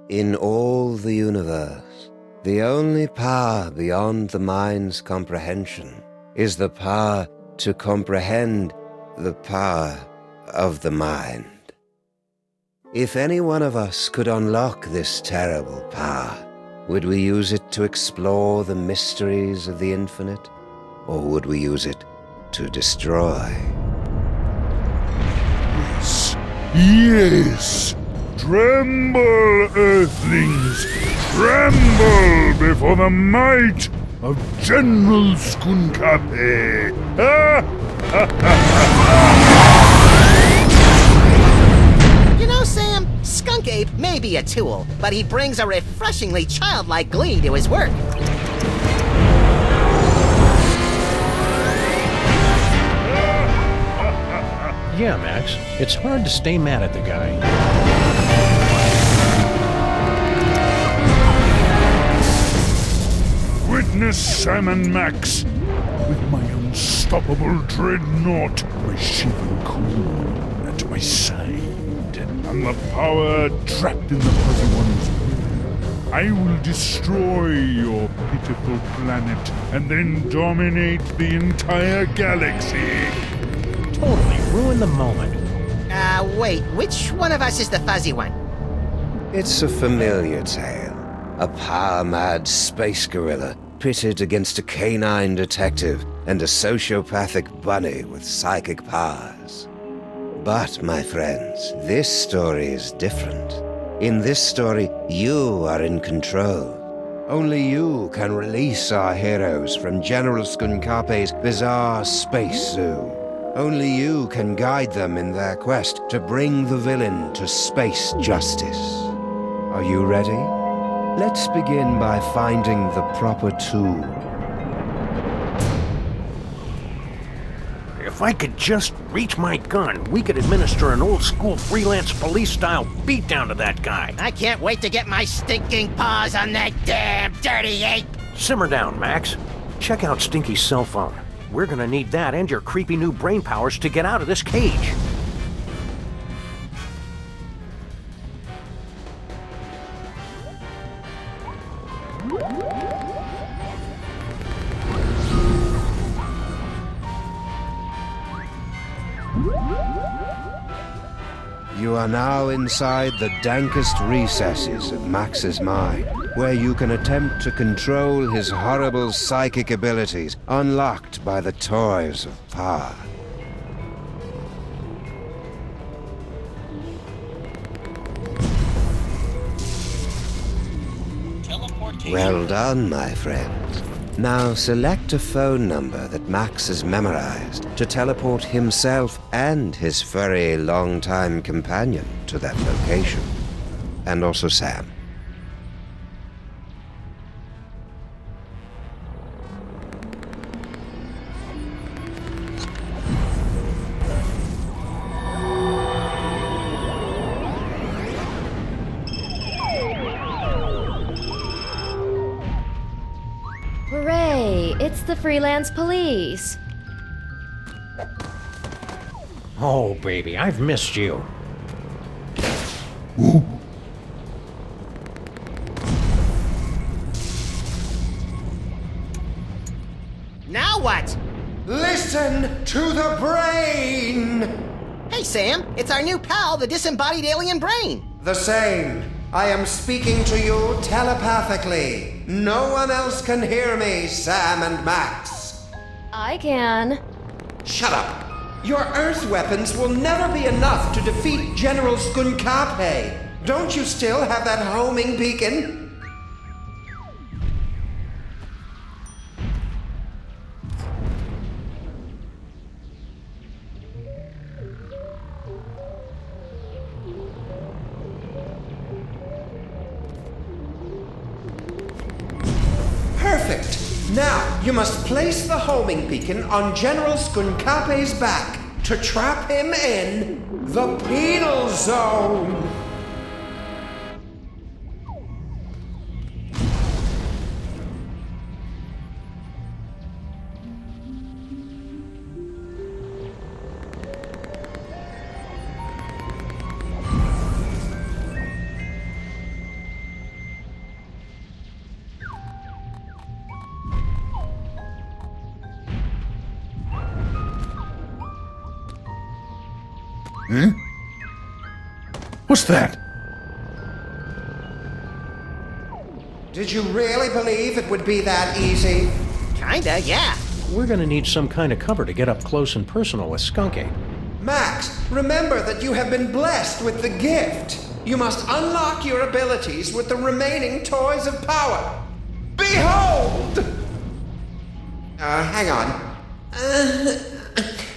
In all the universe, the only power beyond the mind's comprehension is the power to comprehend the power of the mind. If any one of us could unlock this terrible power, would we use it to explore the mysteries of the infinite, or would we use it to destroy? Yes, yes! Tremble, Earthlings! Tremble before the might of General Skunkape! You know, Sam, Skunkape may be a tool, but he brings a refreshingly childlike glee to his work. Yeah, Max, it's hard to stay mad at the guy. Witness Sam and Max with my unstoppable dreadnought, my shivering queen at my side, and the power trapped in the Fuzzy One's will. I will destroy your pitiful planet and then dominate the entire galaxy. Totally ruin the moment. Wait, which one of us is the fuzzy one? It's a familiar tale. A power-mad space gorilla pitted against a canine detective and a sociopathic bunny with psychic powers. But, my friends, this story is different. In this story, you are in control. Only you can release our heroes from General Skunkape's bizarre space zoo. Only you can guide them in their quest to bring the villain to space justice. Are you ready? Let's begin by finding the proper tool. If I could just reach my gun, we could administer an old-school freelance police-style beatdown to that guy. I can't wait to get my stinking paws on that damn dirty ape! Simmer down, Max. Check out Stinky's cell phone. We're gonna need that and your creepy new brain powers to get out of this cage. You are now inside the dankest recesses of Max's mind, where you can attempt to control his horrible psychic abilities unlocked by the toys of power. Well done, my friend. Now select a phone number that Max has memorized to teleport himself and his furry longtime companion to that location. And also Sam. Hooray! It's the freelance police. Oh, baby, I've missed you. Now what? Listen to the brain! Hey, Sam, it's our new pal, the disembodied alien brain. The same. I am speaking to you telepathically. No one else can hear me, Sam and Max. I can. Shut up. Your Earth weapons will never be enough to defeat General Skunkape. Don't you still have that homing beacon? Perfect. Now, you must place the homing beacon on General Skunkape's back to trap him in the penal zone. Huh? What's that? Did you really believe it would be that easy? Kinda, yeah. We're gonna need some kind of cover to get up close and personal with Skunkape. Max, remember that you have been blessed with the gift. You must unlock your abilities with the remaining toys of power. Behold! Hang on.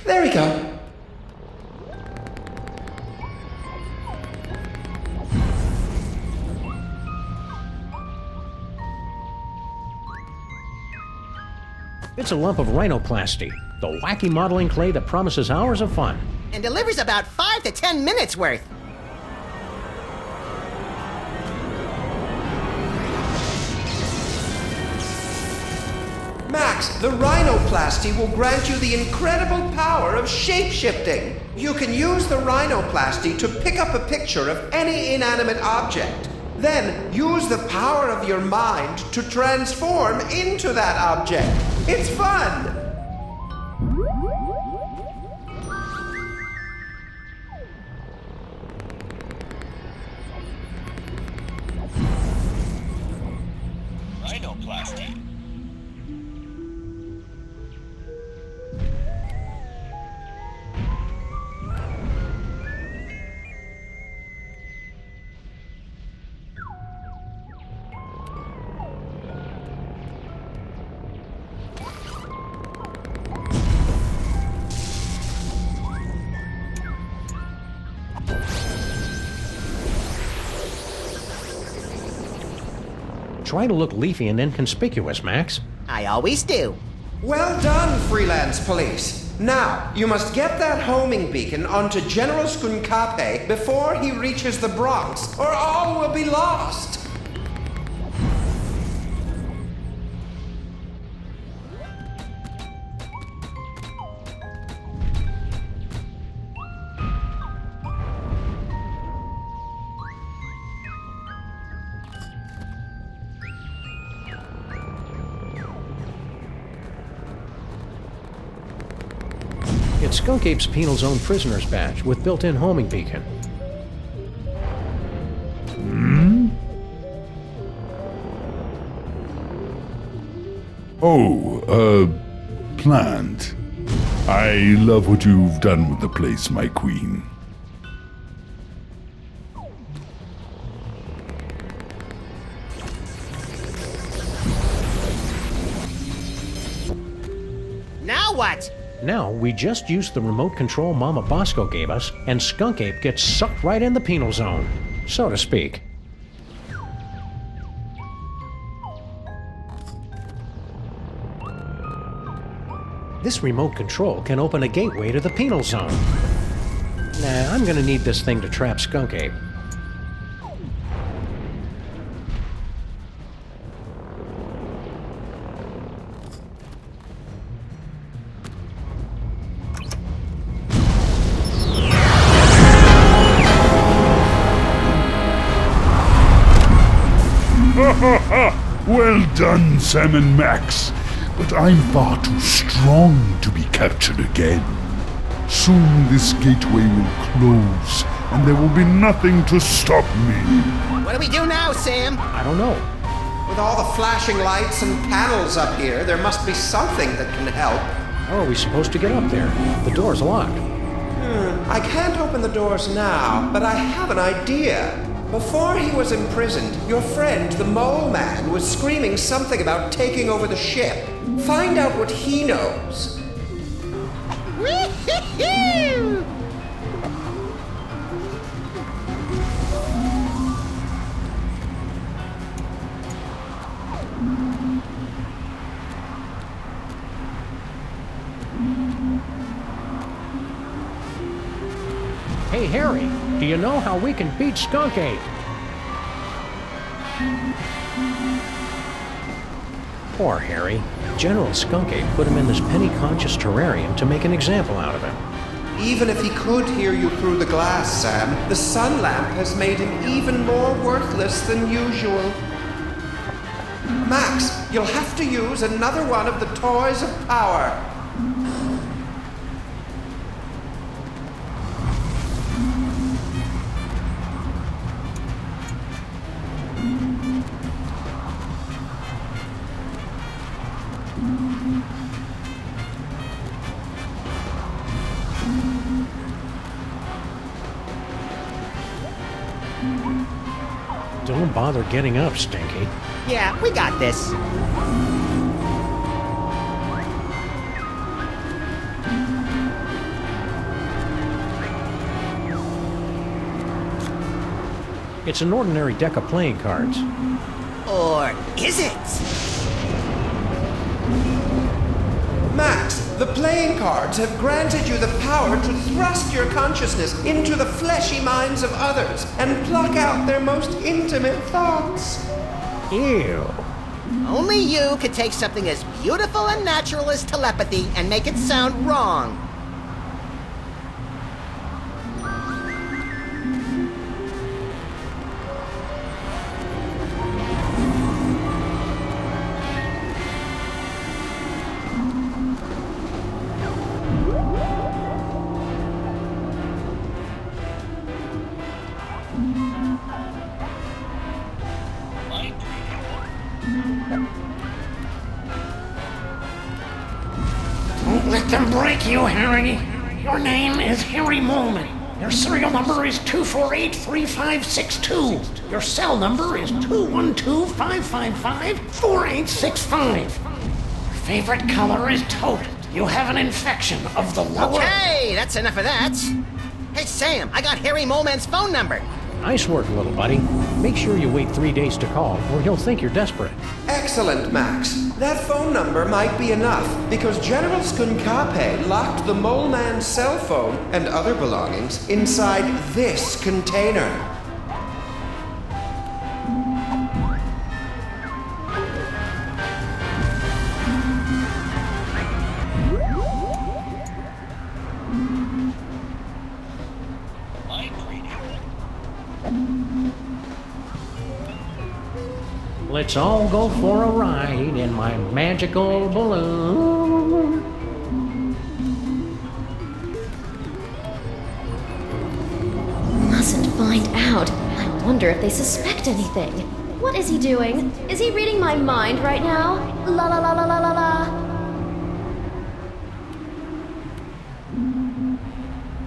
There we go. It's a lump of rhinoplasty, the wacky modeling clay that promises hours of fun. And delivers about 5 to 10 minutes worth. Max, the rhinoplasty will grant you the incredible power of shape-shifting. You can use the rhinoplasty to pick up a picture of any inanimate object. Then use the power of your mind to transform into that object. It's fun! Rhinoplasty. Try to look leafy and inconspicuous, Max. I always do. Well done, freelance police. Now, you must get that homing beacon onto General Skunkape before he reaches the Bronx, or all will be lost. It's Skunkape's Penal's own prisoner's badge with built-in homing beacon. Plant. I love what you've done with the place, my queen. Now what? Now, we just use the remote control Mama Bosco gave us, and Skunkape gets sucked right in the penal zone, so to speak. This remote control can open a gateway to the penal zone. Nah, I'm gonna need this thing to trap Skunkape. Well done, Sam and Max. But I'm far too strong to be captured again. Soon this gateway will close, and there will be nothing to stop me. What do we do now, Sam? I don't know. With all the flashing lights and panels up here, there must be something that can help. How are we supposed to get up there? The door's locked. I can't open the doors now, but I have an idea. Before he was imprisoned, your friend, the Mole Man, was screaming something about taking over the ship. Find out what he knows. Wee-hee-hoo! Hey, Harry, do you know how we can beat Skunkape? Poor Harry. General Skunkape put him in this penny-conscious terrarium to make an example out of him. Even if he could hear you through the glass, Sam, the sun lamp has made him even more worthless than usual. Max, you'll have to use another one of the toys of power. Don't bother getting up, Stinky. Yeah, we got this. It's an ordinary deck of playing cards. Or is it? Max, the playing cards have granted you the power to thrust your consciousness into the fleshy minds of others and pluck out their most intimate thoughts. Ew. Only you could take something as beautiful and natural as telepathy and make it sound wrong. Don't let them break you, Harry. Your name is Harry Molman. Your serial number is 2483562. Your cell number is 212-555-4865. Your favorite color is taupe. You have an infection of the lower... Okay, that's enough of that. Hey, Sam, I got Harry Molman's phone number. Nice work, little buddy. Make sure you wait 3 days to call, or he'll think you're desperate. Excellent, Max. That phone number might be enough, because General Skunkape locked the Mole Man's cell phone and other belongings inside this container. Let's all go for a ride in my magical balloon. Mustn't find out. I wonder if they suspect anything. What is he doing? Is he reading my mind right now? La la la la la la la.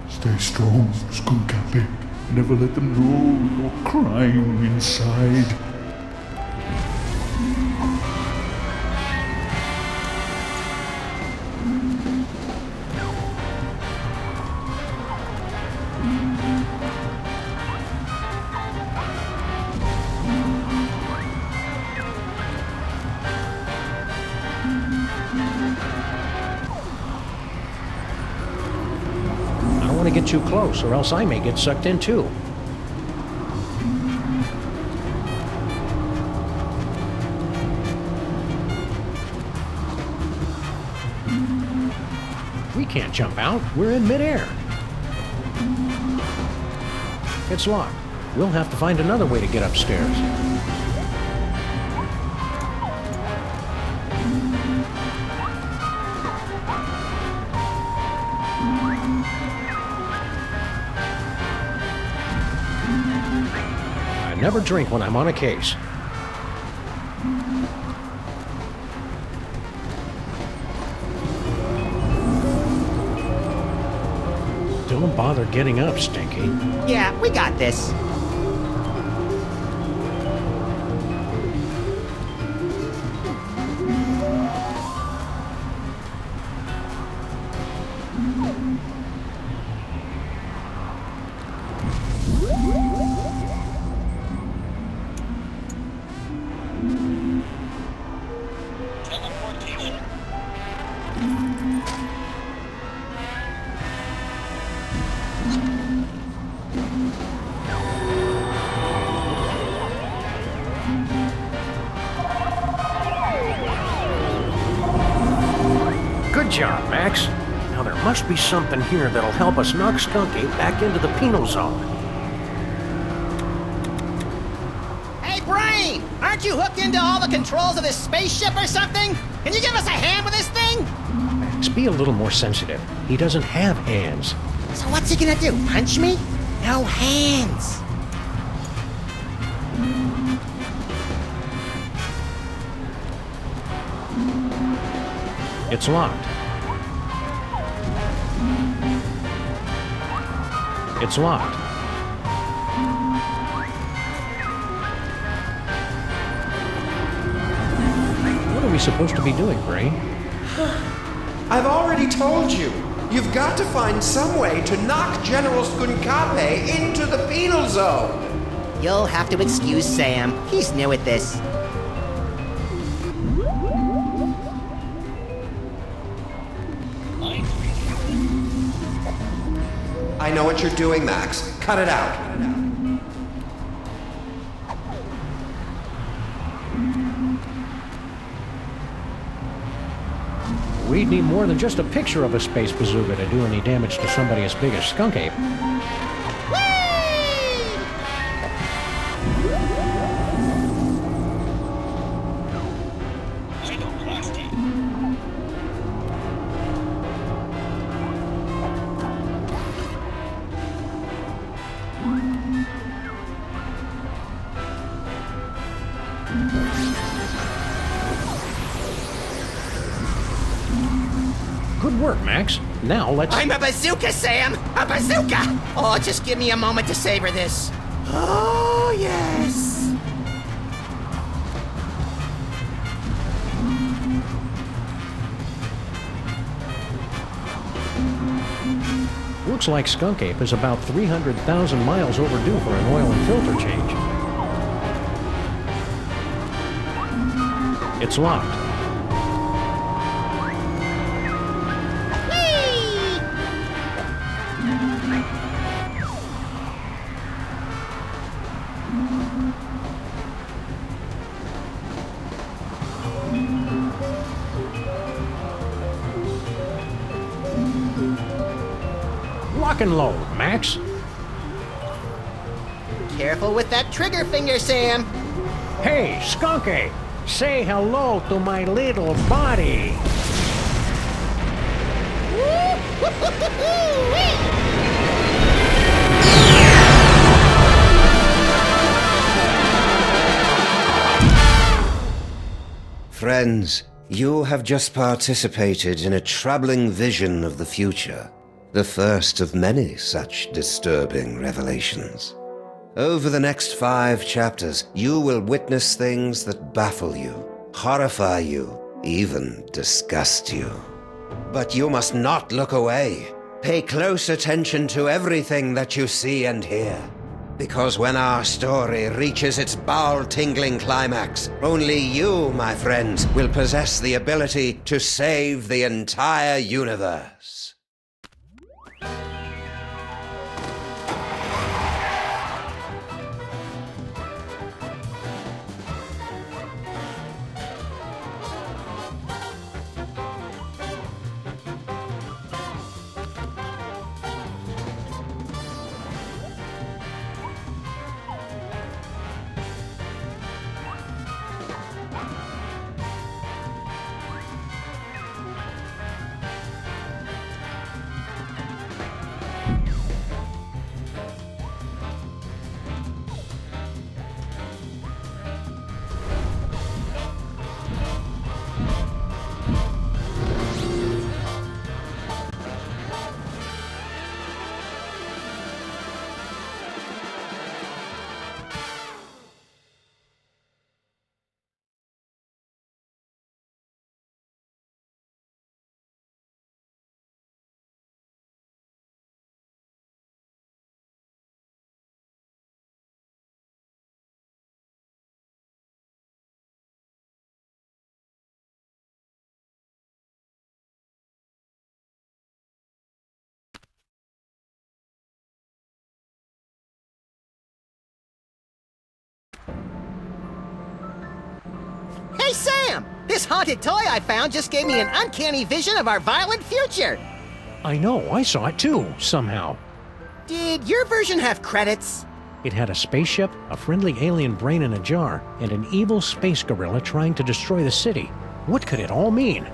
Stay strong, Skunkape. Never let them know you're crying inside. I don't want to get too close, or else I may get sucked in too. We can't jump out. We're in midair. It's locked. We'll have to find another way to get upstairs. I never drink when I'm on a case. Don't bother getting up, Stinky. Yeah, we got this. Good job, Max. Now there must be something here that'll help us knock Skunkape back into the penal zone. Hey, Brain! Aren't you hooked into all the controls of this spaceship or something? Can you give us a hand with this thing? Max, be a little more sensitive. He doesn't have hands. So what's he gonna do, punch me? No hands. It's locked. It's locked. we supposed to be doing, Gray? I've already told you. You've got to find some way to knock General Skunkape into the penal zone. You'll have to excuse Sam. He's new at this. I know what you're doing, Max. Cut it out. We'd need more than just a picture of a space bazooka to do any damage to somebody as big as Skunkape. Good work, Max. Now let's... I'm a bazooka, Sam! A bazooka! Oh, just give me a moment to savor this. Oh, yes. Looks like Skunkape is about 300,000 miles overdue for an oil and filter change. It's locked. Lock and load, Max. Careful with that trigger finger, Sam. Hey, Skunkape! Say hello to my little body! Friends, you have just participated in a troubling vision of the future. The first of many such disturbing revelations. Over the next 5 chapters, you will witness things that baffle you, horrify you, even disgust you. But you must not look away. Pay close attention to everything that you see and hear. Because when our story reaches its bowel-tingling climax, only you, my friends, will possess the ability to save the entire universe. Hey, Sam! This haunted toy I found just gave me an uncanny vision of our violent future. I know, I saw it too, somehow. Did your version have credits? It had a spaceship, a friendly alien brain in a jar, and an evil space gorilla trying to destroy the city. What could it all mean?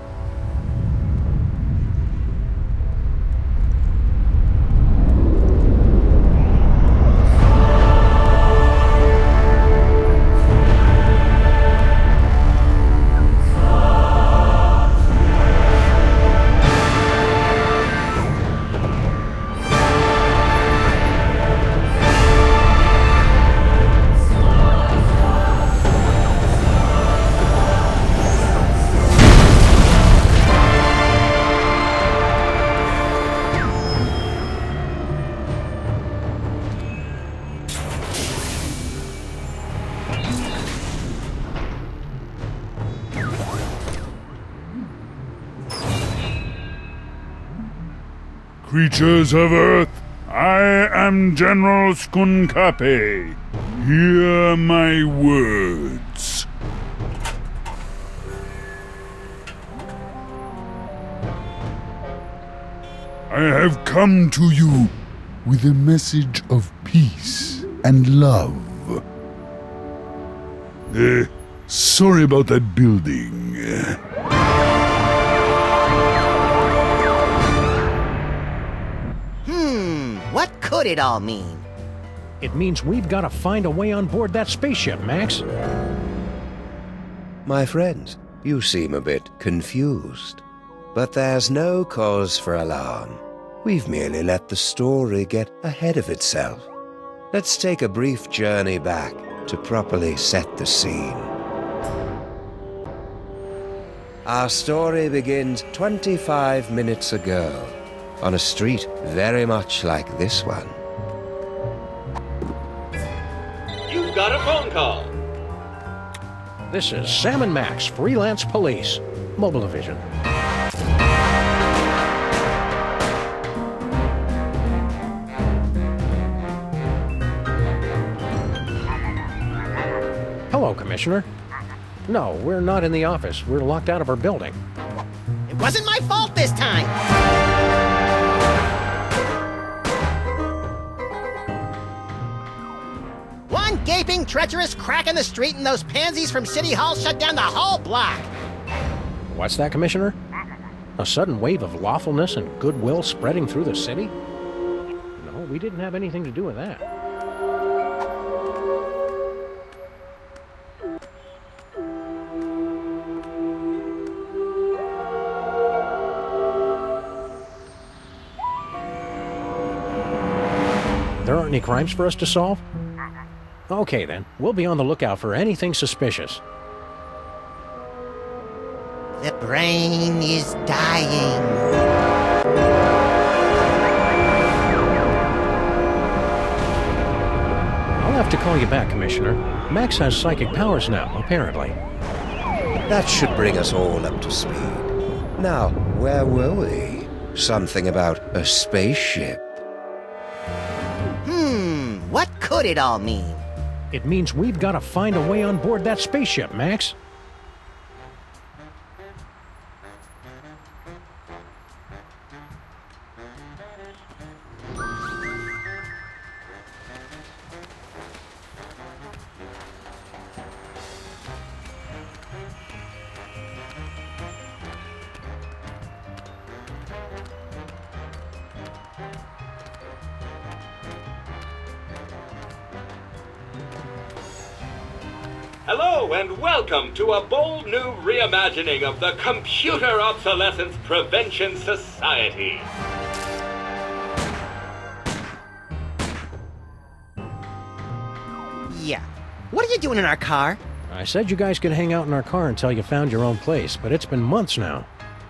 Creatures of Earth, I am General Skunkape. Hear my words. I have come to you with a message of peace and love. Sorry about that building. What could it all mean? It means we've got to find a way on board that spaceship, Max. My friends, you seem a bit confused. But there's no cause for alarm. We've merely let the story get ahead of itself. Let's take a brief journey back to properly set the scene. Our story begins 25 minutes ago, on a street very much like this one. You've got a phone call. This is Sam and Max, freelance police. Mobile division. Hello, Commissioner. No, we're not in the office. We're locked out of our building. It wasn't my fault this time! One gaping, treacherous crack in the street and those pansies from City Hall shut down the whole block! What's that, Commissioner? A sudden wave of lawfulness and goodwill spreading through the city? No, we didn't have anything to do with that. There aren't any crimes for us to solve? Okay then, we'll be on the lookout for anything suspicious. The brain is dying. I'll have to call you back, Commissioner. Max has psychic powers now, apparently. That should bring us all up to speed. Now, where were we? Something about a spaceship. What could it all mean? It means we've got to find a way on board that spaceship, Max. Hello and welcome to a bold new reimagining of the Computer Obsolescence Prevention Society. Yeah. What are you doing in our car? I said you guys could hang out in our car until you found your own place, but it's been months now.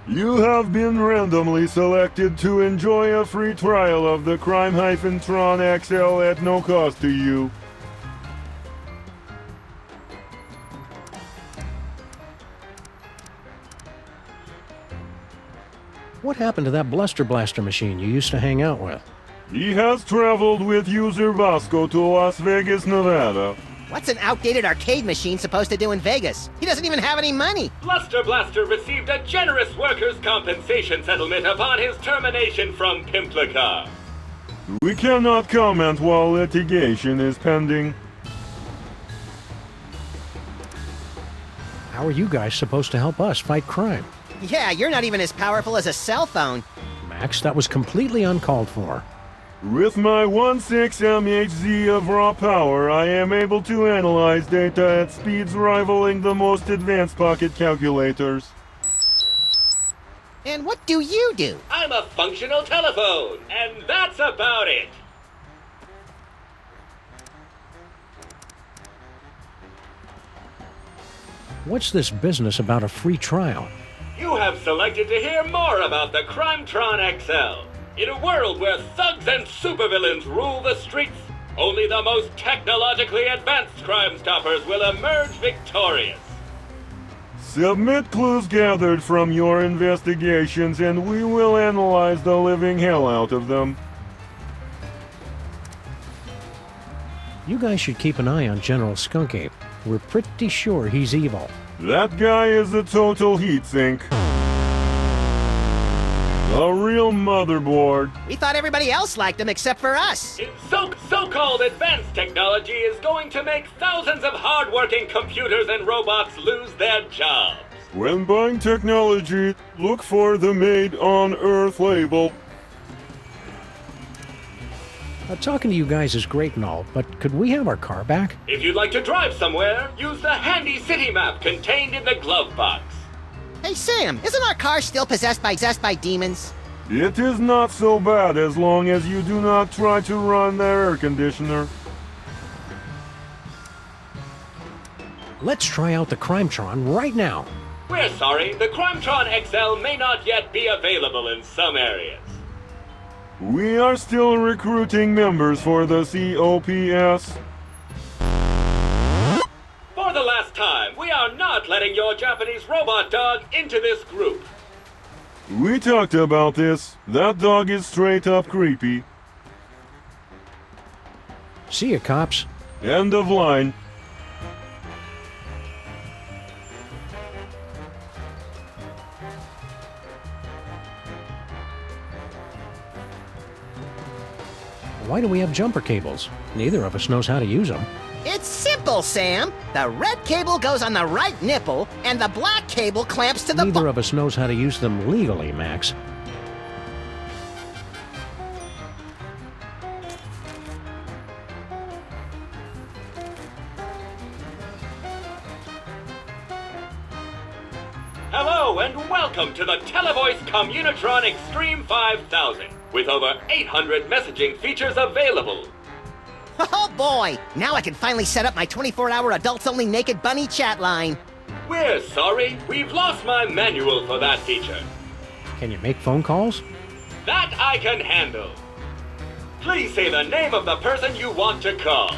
You have been randomly selected to enjoy a free trial of the Crime-Tron XL at no cost to you. What happened to that Bluster Blaster machine you used to hang out with? He has traveled with user Vasco to Las Vegas, Nevada. What's an outdated arcade machine supposed to do in Vegas? He doesn't even have any money! Bluster Blaster received a generous workers' compensation settlement upon his termination from Pimplica. We cannot comment while litigation is pending. How are you guys supposed to help us fight crime? Yeah, you're not even as powerful as a cell phone. Max, that was completely uncalled for. With my 1.6 mHz of raw power, I am able to analyze data at speeds rivaling the most advanced pocket calculators. And what do you do? I'm a functional telephone, and that's about it. What's this business about a free trial? You have selected to hear more about the Crime-Tron XL. In a world where thugs and supervillains rule the streets, only the most technologically advanced Crime Stoppers will emerge victorious. Submit clues gathered from your investigations and we will analyze the living hell out of them. You guys should keep an eye on General Skunkape. We're pretty sure he's evil. That guy is a total heatsink. A real motherboard. We thought everybody else liked him except for us. So-called advanced technology is going to make thousands of hard-working computers and robots lose their jobs. When buying technology, look for the Made on Earth label. Talking to you guys is great and all, but could we have our car back? If you'd like to drive somewhere, use the handy city map contained in the glove box. Hey, Sam, isn't our car still possessed by demons? It is not so bad as long as you do not try to run the air conditioner. Let's try out the Crimetron right now. We're sorry, the Crimetron XL may not yet be available in some areas. We are still recruiting members for the COPS. For the last time, we are not letting your Japanese robot dog into this group. We talked about this. That dog is straight up creepy. See ya, cops. End of line. Why do we have jumper cables? Neither of us knows how to use them. It's simple, Sam. The red cable goes on the right nipple, and the black cable clamps to the Neither of us knows how to use them legally, Max. Hello and welcome to the Televoice Communitron Extreme 5000, with over 800 messaging features available. Oh boy! Now I can finally set up my 24-hour adults-only naked bunny chat line. We're sorry, we've lost my manual for that feature. Can you make phone calls? That I can handle. Please say the name of the person you want to call.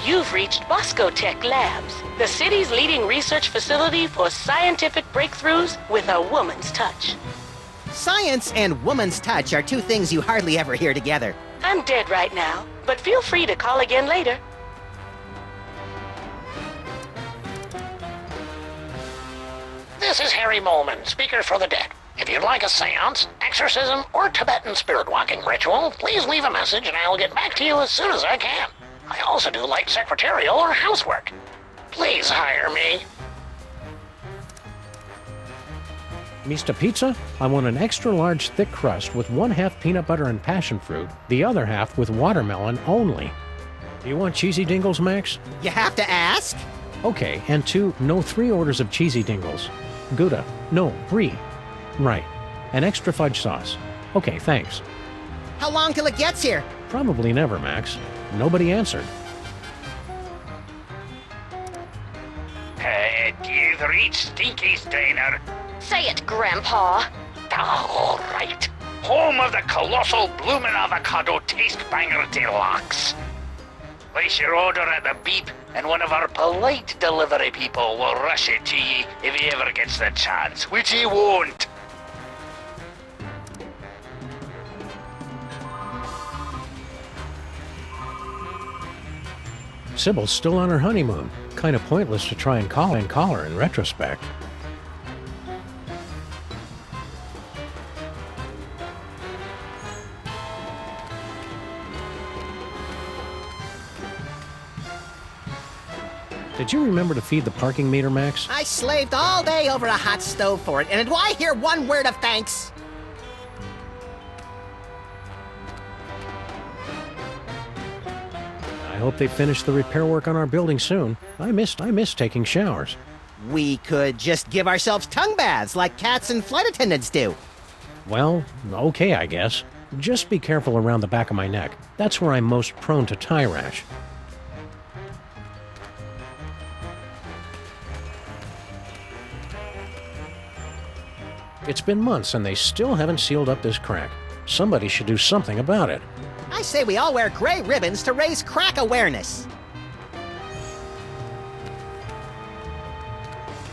You've reached Bosco Tech Labs, the city's leading research facility for scientific breakthroughs with a woman's touch. Science and woman's touch are two things you hardly ever hear together. I'm dead right now, but feel free to call again later. This is Harry Molman, speaker for the dead. If you'd like a seance, exorcism, or Tibetan spirit-walking ritual, please leave a message and I'll get back to you as soon as I can. I also do light secretarial or housework. Please hire me. Mr. Pizza, I want an extra large thick crust with 1/2 peanut butter and passion fruit, the other half with watermelon only. Do you want cheesy dingles, Max? You have to ask? Okay, and 3 orders of cheesy dingles. Gouda, no, brie. Right. An extra fudge sauce. Okay, thanks. How long till it gets here? Probably never, Max. Nobody answered. You've reached Stinky Steiner. Say it, Grandpa. All right. Home of the colossal bloomin' avocado taste banger deluxe. Place your order at the beep, and one of our polite delivery people will rush it to ye if he ever gets the chance, which he won't. Sybil's still on her honeymoon. Kind of pointless to try and call her in retrospect. Did you remember to feed the parking meter, Max? I slaved all day over a hot stove for it, and do I hear one word of thanks? I hope they finish the repair work on our building soon. I miss taking showers. We could just give ourselves tongue baths like cats and flight attendants do. Well, okay, I guess. Just be careful around the back of my neck. That's where I'm most prone to tie rash. It's been months and they still haven't sealed up this crack. Somebody should do something about it. I say we all wear gray ribbons to raise crack awareness.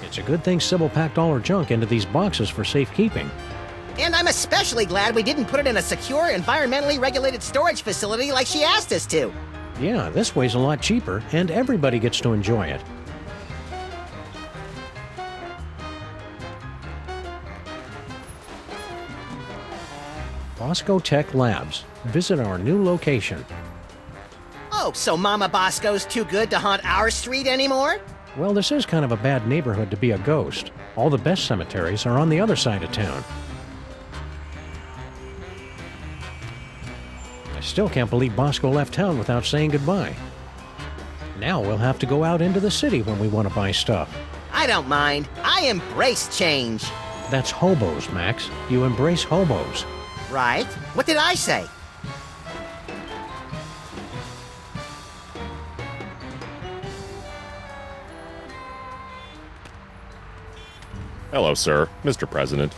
It's a good thing Sybil packed all her junk into these boxes for safekeeping. And I'm especially glad we didn't put it in a secure, environmentally regulated storage facility like she asked us to. Yeah, this way's a lot cheaper, and everybody gets to enjoy it. Bosco Tech Labs. Visit our new location. Oh, so Mama Bosco's too good to haunt our street anymore? Well, this is kind of a bad neighborhood to be a ghost. All the best cemeteries are on the other side of town. I still can't believe Bosco left town without saying goodbye. Now we'll have to go out into the city when we want to buy stuff. I don't mind. I embrace change. That's hobos, Max. You embrace hobos. Right? What did I say? Hello, sir. Mr. President.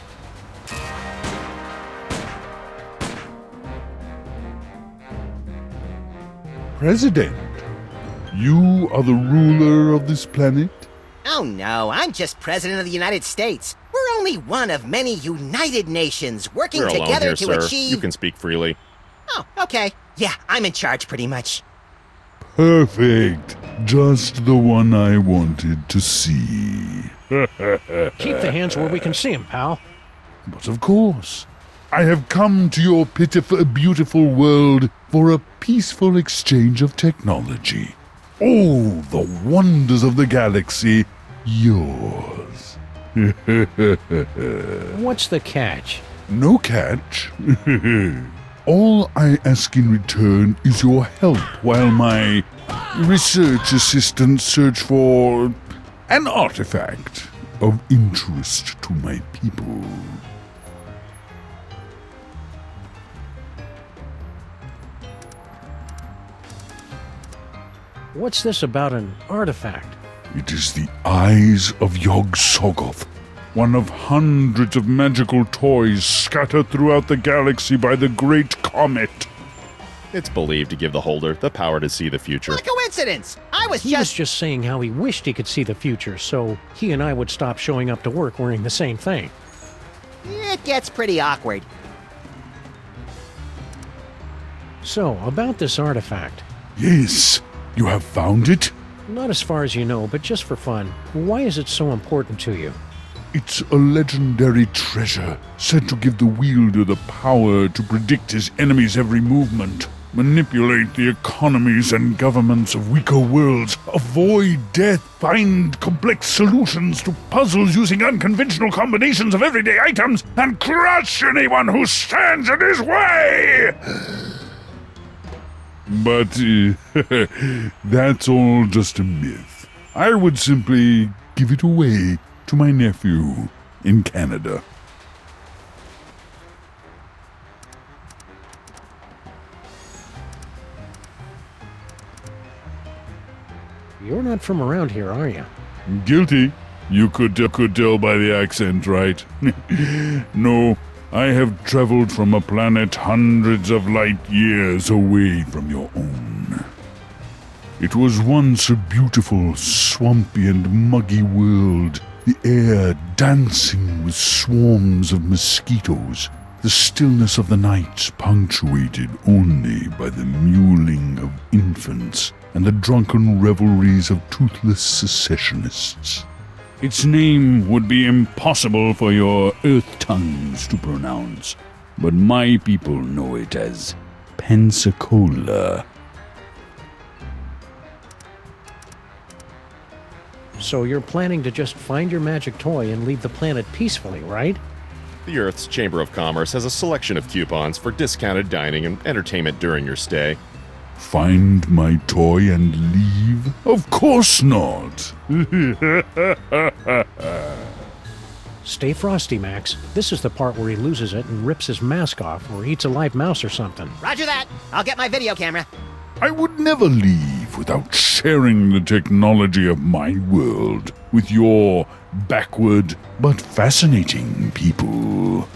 President, you are the ruler of this planet? Oh no, I'm just President of the United States. We're only one of many united nations working We're alone together here, to sir. achieve... You can speak freely. Oh, okay. Yeah, I'm in charge pretty much. Perfect. Just the one I wanted to see. Keep the hands where we can see them, pal. But of course, I have come to your pitiful, beautiful world for a peaceful exchange of technology. Oh, the wonders of the galaxy, yours. What's the catch? No catch. All I ask in return is your help while my research assistants search for an artifact of interest to my people. What's this about an artifact? It is the eyes of Yog-Sothoth, one of hundreds of magical toys scattered throughout the galaxy by the Great Comet. It's believed to give the holder the power to see the future. What a coincidence! He was just saying how he wished he could see the future, so he and I would stop showing up to work wearing the same thing. It gets pretty awkward. So, about this artifact. Yes, you have found it? Not as far as you know, but just for fun. Why is it so important to you? It's a legendary treasure, said to give the wielder the power to predict his enemy's every movement, manipulate the economies and governments of weaker worlds, avoid death, find complex solutions to puzzles using unconventional combinations of everyday items, and crush anyone who stands in his way! But that's all just a myth. I would simply give it away to my nephew in Canada. You're not from around here, are you? Guilty. You could tell by the accent, right? No, I have traveled from a planet hundreds of light years away from your own. It was once a beautiful, swampy and muggy world, the air dancing with swarms of mosquitoes, the stillness of the night punctuated only by the mewling of infants and the drunken revelries of toothless secessionists. Its name would be impossible for your earth tongues to pronounce, but my people know it as Pensacola. So you're planning to just find your magic toy and leave the planet peacefully, right? The Earth's Chamber of Commerce has a selection of coupons for discounted dining and entertainment during your stay. Find my toy and leave? Of course not! Stay frosty, Max. This is the part where he loses it and rips his mask off or eats a live mouse or something. Roger that. I'll get my video camera. I would never leave without sharing the technology of my world with your backward but fascinating people.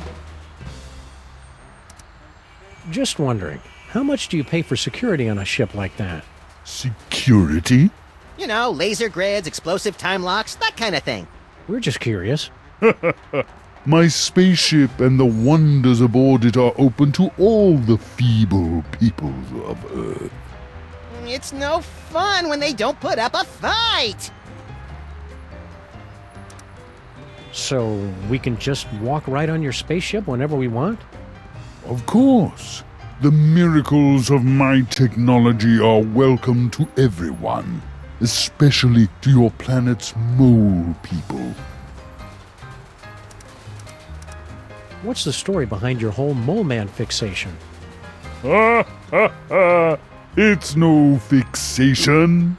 Just wondering, how much do you pay for security on a ship like that? Security? You know, laser grids, explosive time locks, that kind of thing. We're just curious. My spaceship and the wonders aboard it are open to all the feeble peoples of Earth. It's no fun when they don't put up a fight! So we can just walk right on your spaceship whenever we want? Of course. The miracles of my technology are welcome to everyone, especially to your planet's mole people. What's the story behind your whole mole man fixation? It's no fixation.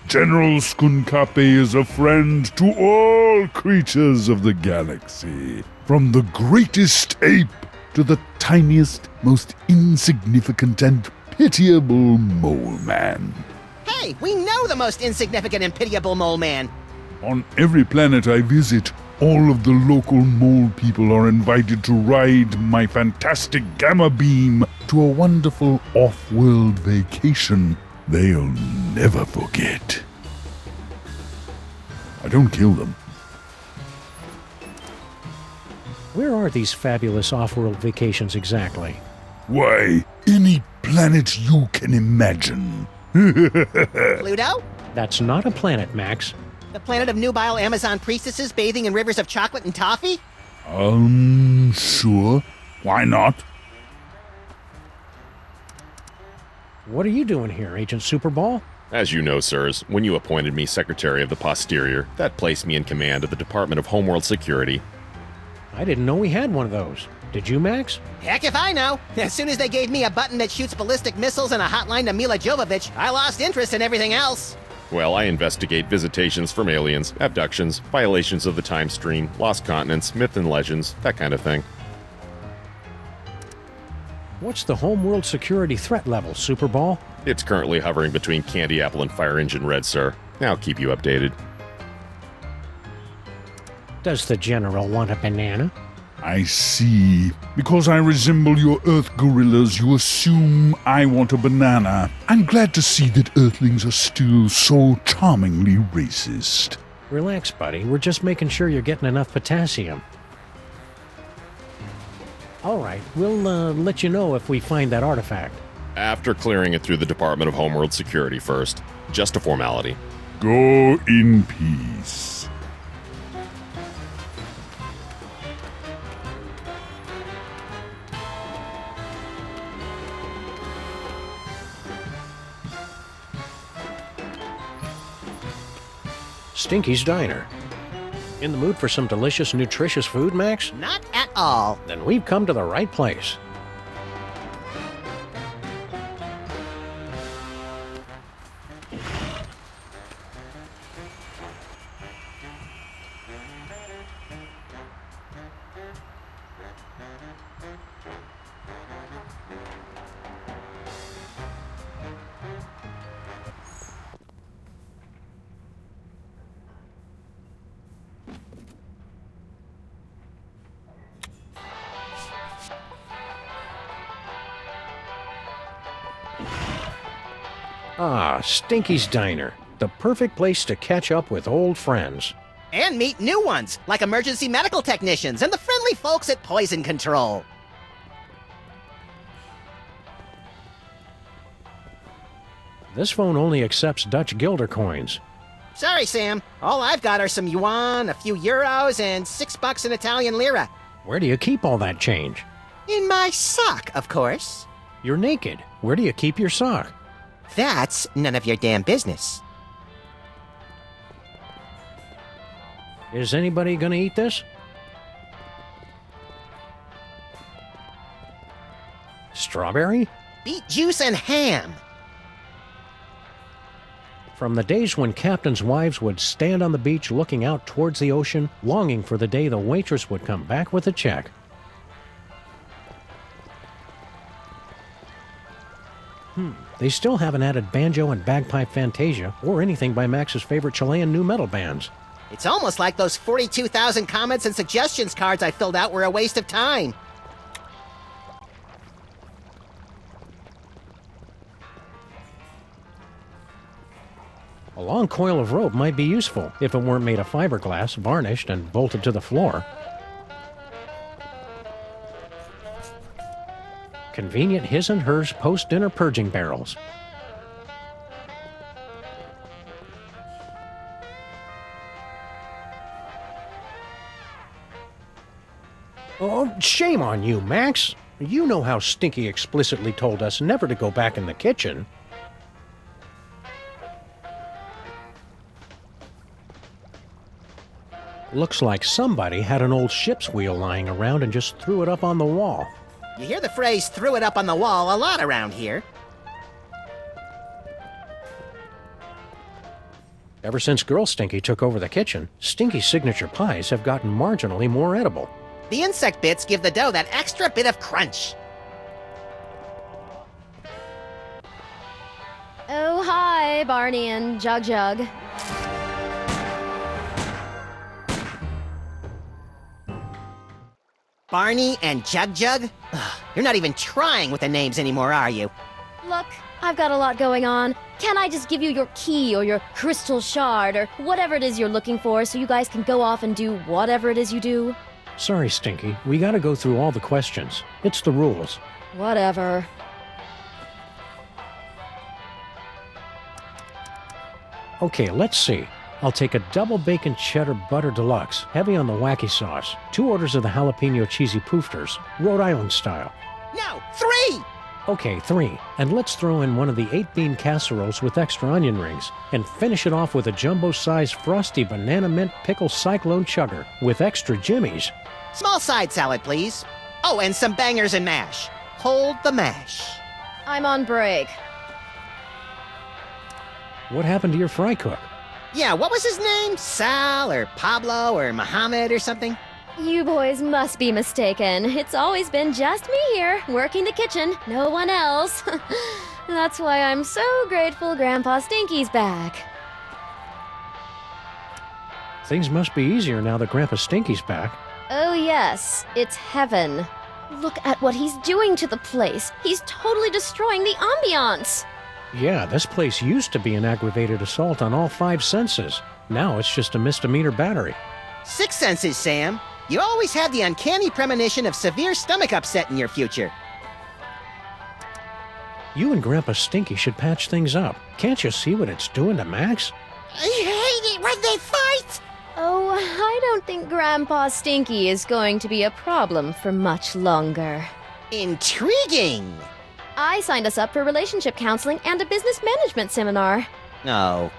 General Skunkape is a friend to all creatures of the galaxy, from the greatest ape to the tiniest, most insignificant and pitiable mole man. Hey, we know the most insignificant and pitiable mole man. On every planet I visit, all of the local mole people are invited to ride my fantastic gamma beam to a wonderful off-world vacation they'll never forget. I don't kill them. Where are these fabulous off-world vacations exactly? Why, any planet you can imagine. Pluto? That's not a planet, Max. The planet of nubile Amazon priestesses bathing in rivers of chocolate and toffee? Sure. Why not? What are you doing here, Agent Superball? As you know, sirs, when you appointed me Secretary of the Posterior, that placed me in command of the Department of Homeworld Security. I didn't know we had one of those. Did you, Max? Heck if I know. As soon as they gave me a button that shoots ballistic missiles and a hotline to Mila Jovovich, I lost interest in everything else. Well, I investigate visitations from aliens, abductions, violations of the time stream, lost continents, myth and legends, that kind of thing. What's the homeworld security threat level, Superball? It's currently hovering between Candy Apple and Fire Engine Red, sir. I'll keep you updated. Does the General want a banana? I see. Because I resemble your Earth gorillas, you assume I want a banana. I'm glad to see that Earthlings are still so charmingly racist. Relax, buddy. We're just making sure you're getting enough potassium. All right, we'll let you know if we find that artifact. After clearing it through the Department of Homeworld Security first. Just a formality. Go in peace. Stinky's Diner. In the mood for some delicious, nutritious food, Max? Not at all. Then we've come to the right place. Ah, Stinky's Diner. The perfect place to catch up with old friends. And meet new ones, like emergency medical technicians and the friendly folks at Poison Control. This phone only accepts Dutch guilder coins. Sorry, Sam. All I've got are some yuan, a few euros, and $6 in Italian lira. Where do you keep all that change? In my sock, of course. You're naked. Where do you keep your sock? That's none of your damn business. Is anybody gonna eat this? Strawberry? Beet juice and ham. From the days when captains' wives would stand on the beach looking out towards the ocean, longing for the day the waitress would come back with a check. They still haven't added banjo and bagpipe fantasia, or anything by Max's favorite Chilean nu metal bands. It's almost like those 42,000 comments and suggestions cards I filled out were a waste of time. A long coil of rope might be useful if it weren't made of fiberglass, varnished, and bolted to the floor. Convenient his and hers post-dinner purging barrels. Oh, shame on you, Max. You know how Stinky explicitly told us never to go back in the kitchen. Looks like somebody had an old ship's wheel lying around and just threw it up on the wall. You hear the phrase "threw it up on the wall" a lot around here. Ever since Girl Stinky took over the kitchen, Stinky's signature pies have gotten marginally more edible. The insect bits give the dough that extra bit of crunch. Oh, hi, Barney and Jug Jug. Barney and Jug Jug? Ugh, you're not even trying with the names anymore, are you? Look, I've got a lot going on. Can't I just give you your key or your crystal shard or whatever it is you're looking for so you guys can go off and do whatever it is you do? Sorry, Stinky. We gotta go through all the questions. It's the rules. Whatever. Okay, let's see. I'll take a double bacon cheddar butter deluxe, heavy on the wacky sauce, 2 orders of the jalapeno cheesy poofters, Rhode Island style. No, 3! Okay, 3. And let's throw in one of the 8-bean casseroles with extra onion rings, and finish it off with a jumbo-sized frosty banana mint pickle cyclone chugger with extra jimmies. Small side salad, please. Oh, and some bangers and mash. Hold the mash. I'm on break. What happened to your fry cook? Yeah, what was his name? Sal or Pablo or Mohammed or something? You boys must be mistaken. It's always been just me here, working the kitchen, no one else. That's why I'm so grateful Grandpa Stinky's back. Things must be easier now that Grandpa Stinky's back. Oh yes, it's heaven. Look at what he's doing to the place. He's totally destroying the ambiance. Yeah, this place used to be an aggravated assault on all 5 senses. Now it's just a misdemeanor battery. 6 senses, Sam. You always have the uncanny premonition of severe stomach upset in your future. You and Grandpa Stinky should patch things up. Can't you see what it's doing to Max? I hate it when they fight! Oh, I don't think Grandpa Stinky is going to be a problem for much longer. Intriguing! I signed us up for relationship counseling and a business management seminar. No.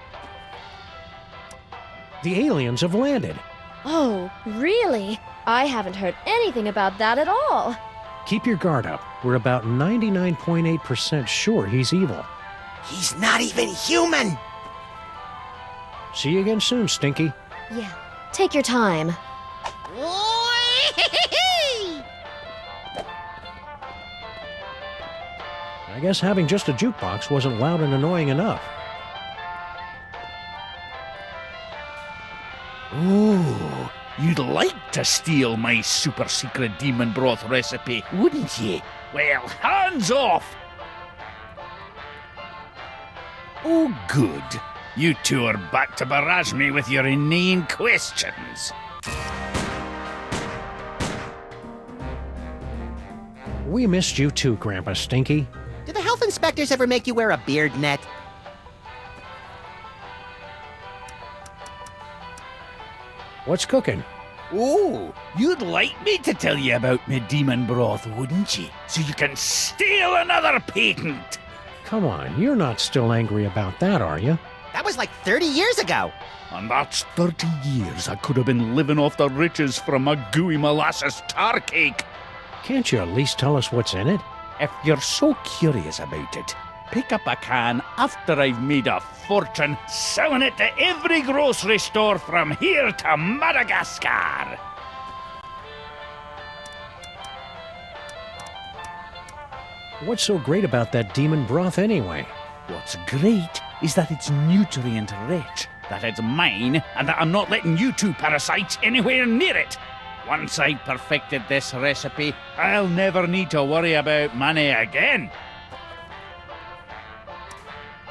The aliens have landed. Oh, really? I haven't heard anything about that at all. Keep your guard up. We're about 99.8% sure he's evil. He's not even human! See you again soon, Stinky. Yeah, take your time. I guess having just a jukebox wasn't loud and annoying enough. Ooh, you'd like to steal my super secret demon broth recipe, wouldn't ye? Well, hands off! Oh, good. You two are back to barrage me with your inane questions. We missed you too, Grandpa Stinky. Did the health inspectors ever make you wear a beard net? What's cooking? Oh, you'd like me to tell you about me demon broth, wouldn't ye? So you can steal another patent! Come on, you're not still angry about that, are you? That was like 30 years ago. And that's 30 years I could have been living off the riches from a gooey molasses tar cake. Can't you at least tell us what's in it? If you're so curious about it, pick up a can after I've made a fortune selling it to every grocery store from here to Madagascar. What's so great about that demon broth anyway? What's great is that it's nutrient rich, that it's mine, and that I'm not letting you two parasites anywhere near it. Once I've perfected this recipe, I'll never need to worry about money again.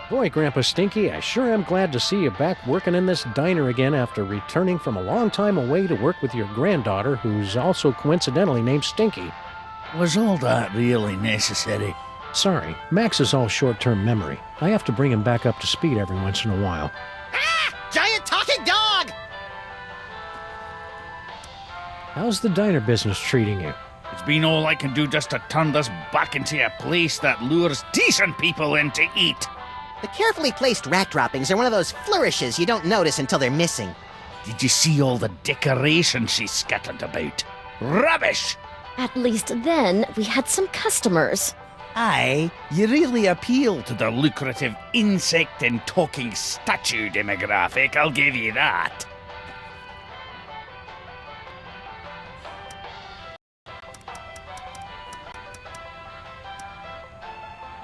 Boy, Grandpa Stinky, I sure am glad to see you back working in this diner again after returning from a long time away to work with your granddaughter, who's also coincidentally named Stinky. Was all that really necessary? Sorry, Max is all short-term memory. I have to bring him back up to speed every once in a while. Ah! Giant talking dog! How's the diner business treating you? It's been all I can do just to turn this back into a place that lures decent people in to eat. The carefully placed rat droppings are one of those flourishes you don't notice until they're missing. Did you see all the decorations she scattered about? Rubbish! At least then, we had some customers. Aye, you really appeal to the lucrative insect and talking statue demographic, I'll give you that.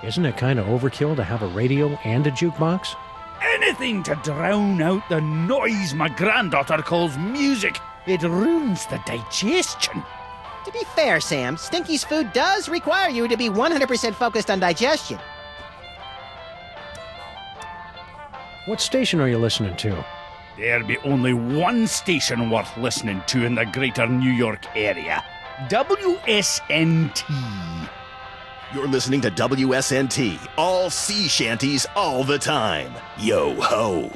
Isn't it kind of overkill to have a radio and a jukebox? Anything to drown out the noise my granddaughter calls music. It ruins the digestion. To be fair, Sam, Stinky's food does require you to be 100% focused on digestion. What station are you listening to? There'll be only one station worth listening to in the greater New York area. WSNT. You're listening to WSNT, all sea shanties all the time. Yo ho.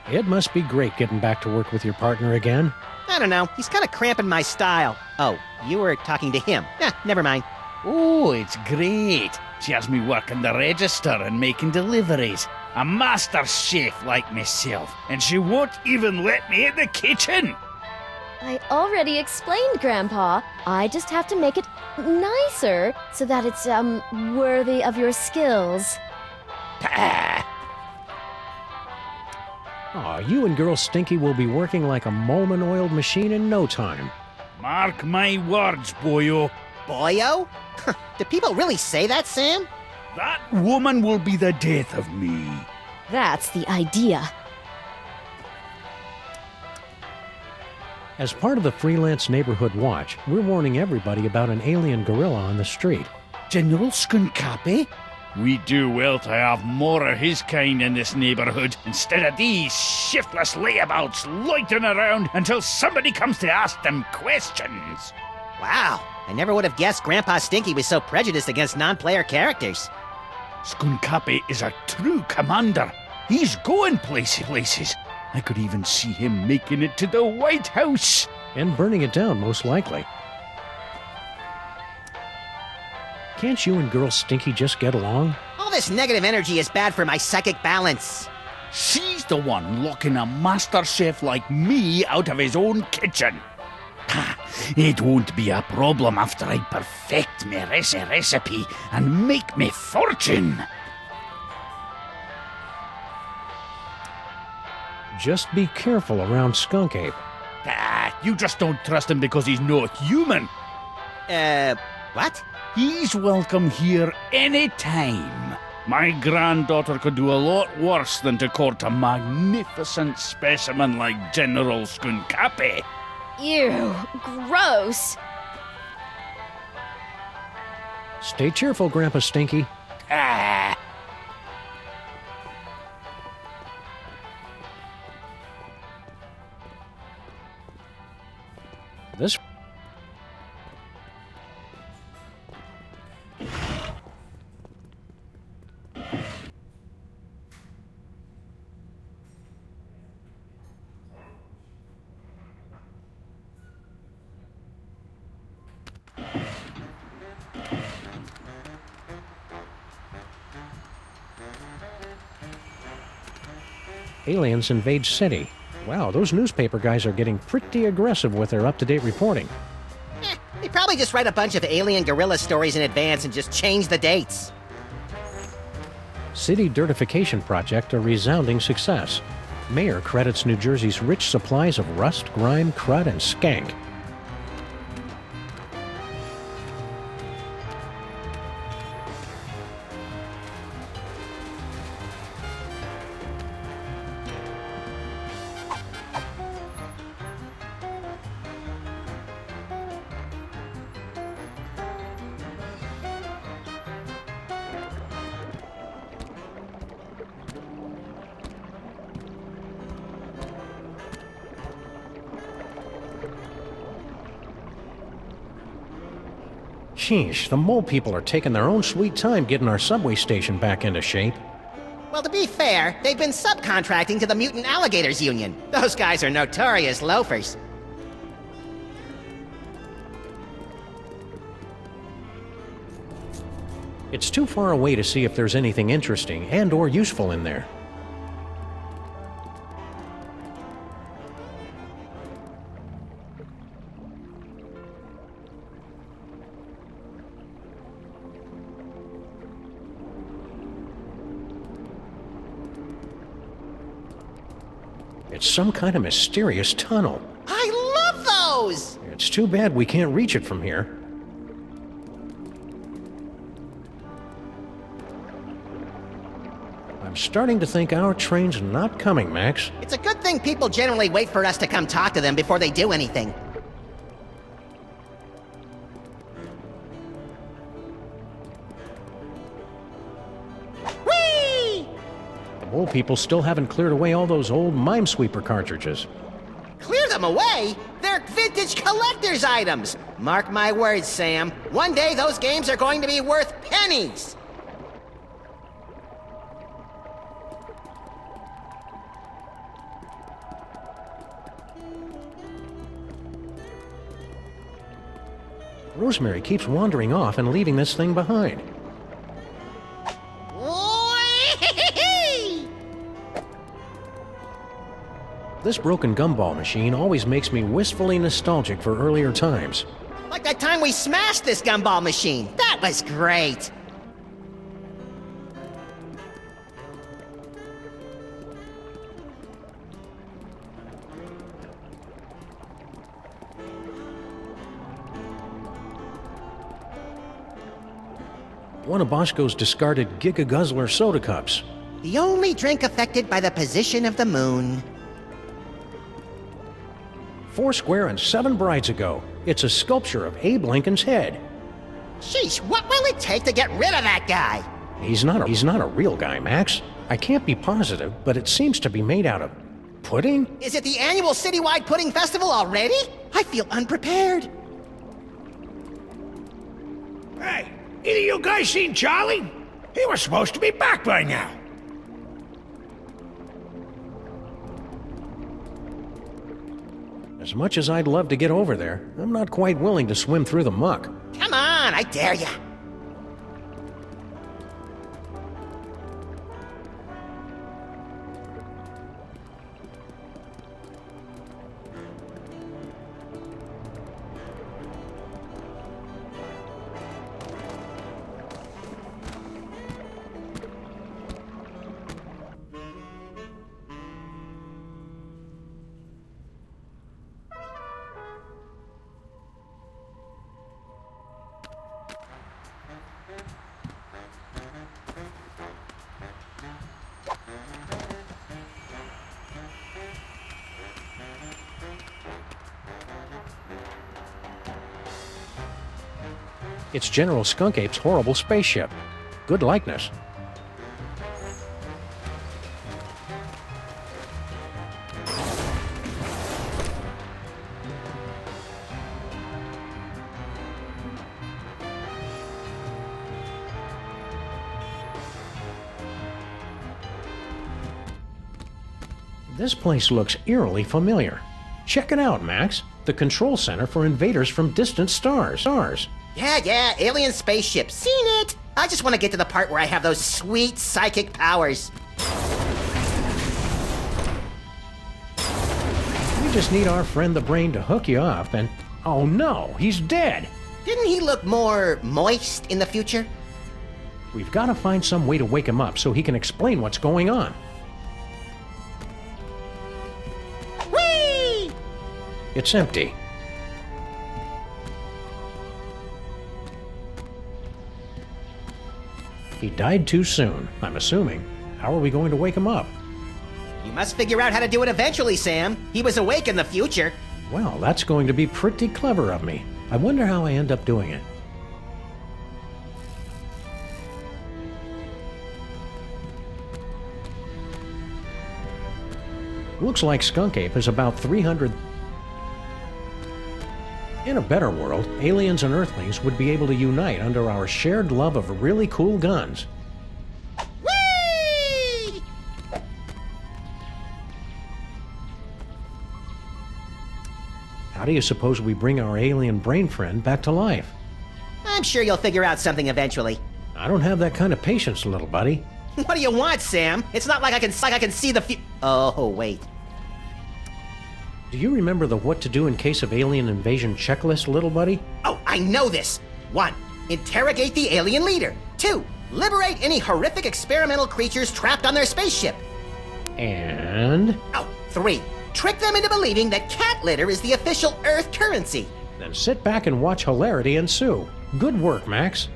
It must be great getting back to work with your partner again. I don't know, he's kind of cramping my style. Oh, you were talking to him. Never mind. Oh, it's great. She has me working the register and making deliveries. A master chef like myself, and she won't even let me in the kitchen. I already explained, Grandpa. I just have to make it nicer so that it's, worthy of your skills. Aw, you and Girl Stinky will be working like a Molman-oiled machine in no time. Mark my words, boyo. Boyo? Do people really say that, Sam? That woman will be the death of me. That's the idea. As part of the Freelance Neighborhood Watch, we're warning everybody about an alien gorilla on the street. General Skunkape? We do well to have more of his kind in this neighborhood instead of these shiftless layabouts loitering around until somebody comes to ask them questions. Wow, I never would have guessed Grandpa Stinky was so prejudiced against non-player characters. Skunkape is a true commander. He's going places. I could even see him making it to the White House. And burning it down, most likely. Can't you and Girl Stinky just get along? All this negative energy is bad for my psychic balance. She's the one locking a master chef like me out of his own kitchen. It won't be a problem after I perfect my recipe and make me fortune. Just be careful around Skunkape. You just don't trust him because he's not human. What? He's welcome here anytime. My granddaughter could do a lot worse than to court a magnificent specimen like General Skunkape. Ew, gross. Stay cheerful, Grandpa Stinky. This aliens invade city. Wow, those newspaper guys are getting pretty aggressive with their up-to-date reporting. They probably just write a bunch of alien gorilla stories in advance and just change the dates. City dirtification project a resounding success. Mayor credits New Jersey's rich supplies of rust, grime, crud, and skank. Sheesh, the mole people are taking their own sweet time getting our subway station back into shape. Well, to be fair, they've been subcontracting to the Mutant Alligators Union. Those guys are notorious loafers. It's too far away to see if there's anything interesting and or useful in there. It's some kind of mysterious tunnel. I love those! It's too bad we can't reach it from here. I'm starting to think our train's not coming, Max. It's a good thing people generally wait for us to come talk to them before they do anything. Whee! The mole people still haven't cleared away all those old Minesweeper cartridges. Clear them away? They're vintage collector's items! Mark my words, Sam. One day those games are going to be worth pennies! Rosemary keeps wandering off and leaving this thing behind. This broken gumball machine always makes me wistfully nostalgic for earlier times. Like that time we smashed this gumball machine. That was great! One of Boschko's discarded Giga Guzzler soda cups. The only drink affected by the position of the moon. 4 square and 7 brides ago. It's a sculpture of Abe Lincoln's head. Sheesh, what will it take to get rid of that guy? He's not a real guy, Max. I can't be positive, but it seems to be made out of pudding? Is it the annual citywide pudding festival already? I feel unprepared. Hey, either you guys seen Charlie? He was supposed to be back by now. As much as I'd love to get over there, I'm not quite willing to swim through the muck. Come on, I dare ya. It's General Skunkape's horrible spaceship. Good likeness. This place looks eerily familiar. Check it out, Max. The control center for invaders from distant stars. Yeah, alien spaceship. Seen it! I just want to get to the part where I have those sweet psychic powers. We just need our friend the Brain to hook you up and... Oh no, he's dead! Didn't he look more moist in the future? We've got to find some way to wake him up so he can explain what's going on. Whee! It's empty. He died too soon, I'm assuming. How are we going to wake him up? You must figure out how to do it eventually, Sam. He was awake in the future. Well, that's going to be pretty clever of me. I wonder how I end up doing it. Looks like Skunkape is about 300... In a better world, aliens and Earthlings would be able to unite under our shared love of really cool guns. Whee! How do you suppose we bring our alien brain friend back to life? I'm sure you'll figure out something eventually. I don't have that kind of patience, little buddy. What do you want, Sam? It's not like I can see the Oh, wait. Do you remember the what to do in case of alien invasion checklist, little buddy? Oh, I know this. 1. Interrogate the alien leader. 2. Liberate any horrific experimental creatures trapped on their spaceship. And? Oh, 3. Trick them into believing that cat litter is the official Earth currency. Then sit back and watch hilarity ensue. Good work, Max.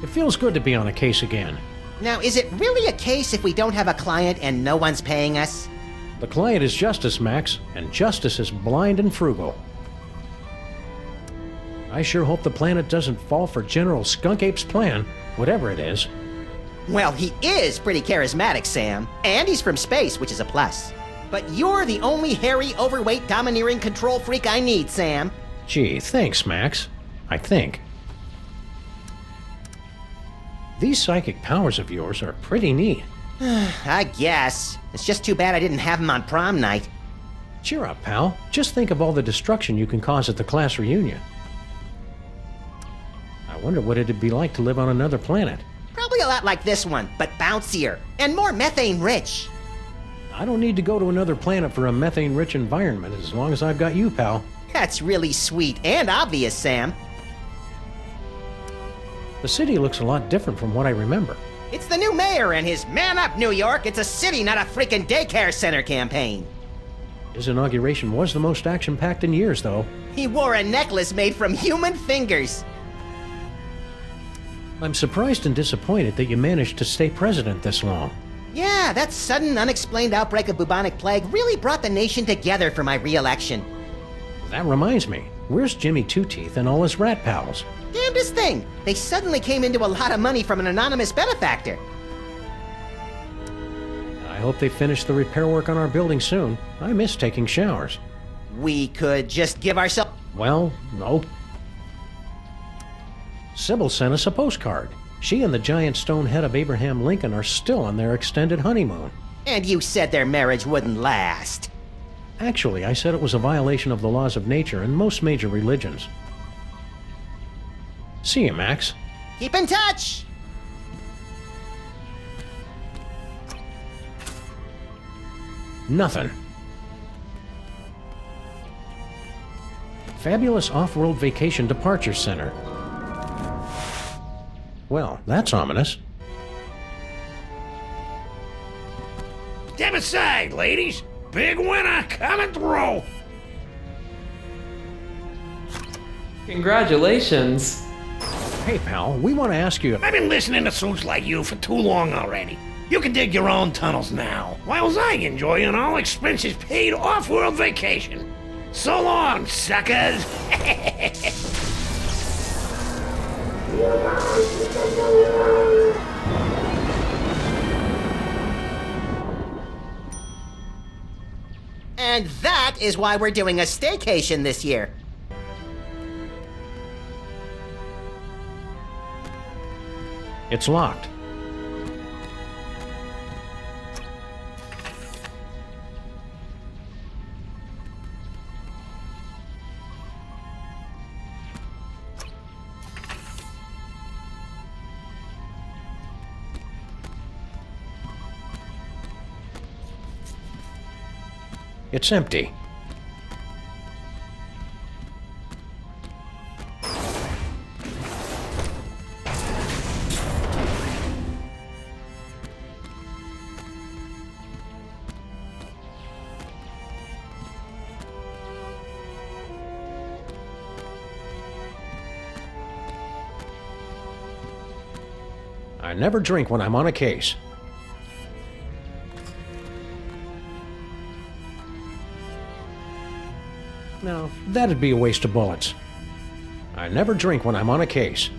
It feels good to be on a case again. Now, is it really a case if we don't have a client and no one's paying us? The client is justice, Max, and justice is blind and frugal. I sure hope the planet doesn't fall for General Skunkape's plan, whatever it is. Well, he is pretty charismatic, Sam. And he's from space, which is a plus. But you're the only hairy, overweight, domineering control freak I need, Sam. Gee, thanks, Max. I think. These psychic powers of yours are pretty neat. I guess. It's just too bad I didn't have him on prom night. Cheer up, pal. Just think of all the destruction you can cause at the class reunion. I wonder what it'd be like to live on another planet. Probably a lot like this one, but bouncier and more methane-rich. I don't need to go to another planet for a methane-rich environment as long as I've got you, pal. That's really sweet and obvious, Sam. The city looks a lot different from what I remember. It's the new mayor and his Man Up, New York, it's a city, not a freaking daycare center campaign. His inauguration was the most action-packed in years, though. He wore a necklace made from human fingers. I'm surprised and disappointed that you managed to stay president this long. Yeah, that sudden, unexplained outbreak of bubonic plague really brought the nation together for my re-election. That reminds me, where's Jimmy Two-Teeth and all his rat pals? Damnedest thing! They suddenly came into a lot of money from an anonymous benefactor. I hope they finish the repair work on our building soon. I miss taking showers. We could just give ourselves... Well, no. Sybil sent us a postcard. She and the giant stone head of Abraham Lincoln are still on their extended honeymoon. And you said their marriage wouldn't last. Actually, I said it was a violation of the laws of nature and most major religions. See you, Max. Keep in touch! Nothing. Fabulous Off-World Vacation Departure Center. Well, that's ominous. Step aside, ladies. Big winner coming through. Congratulations. Hey, pal, we want to ask you... I've been listening to suits like you for too long already. You can dig your own tunnels now, whilst I enjoy an all-expenses paid off-world vacation. So long, suckers! And that is why we're doing a staycation this year. It's locked. It's empty. I never drink when I'm on a case. No, that'd be a waste of bullets. I never drink when I'm on a case.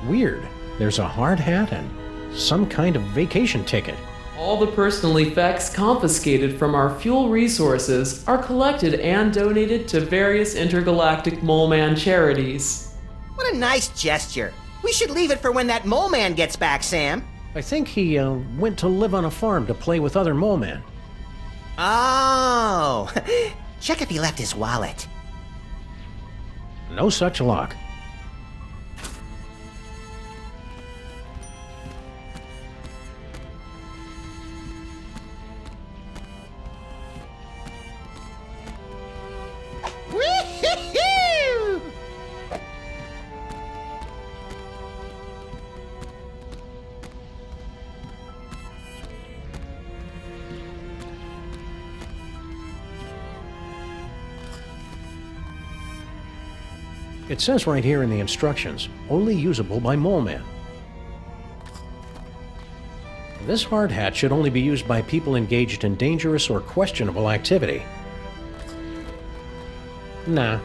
Weird. There's a hard hat and some kind of vacation ticket. All the personal effects confiscated from our fuel resources are collected and donated to various intergalactic Mole Man charities. What a nice gesture. We should leave it for when that Mole Man gets back, Sam. I think he went to live on a farm to play with other Mole Men. Oh, check if he left his wallet. No such luck. Woo-hoo-hoo! It says right here in the instructions, only usable by Mole Man. This hard hat should only be used by people engaged in dangerous or questionable activity. Nah,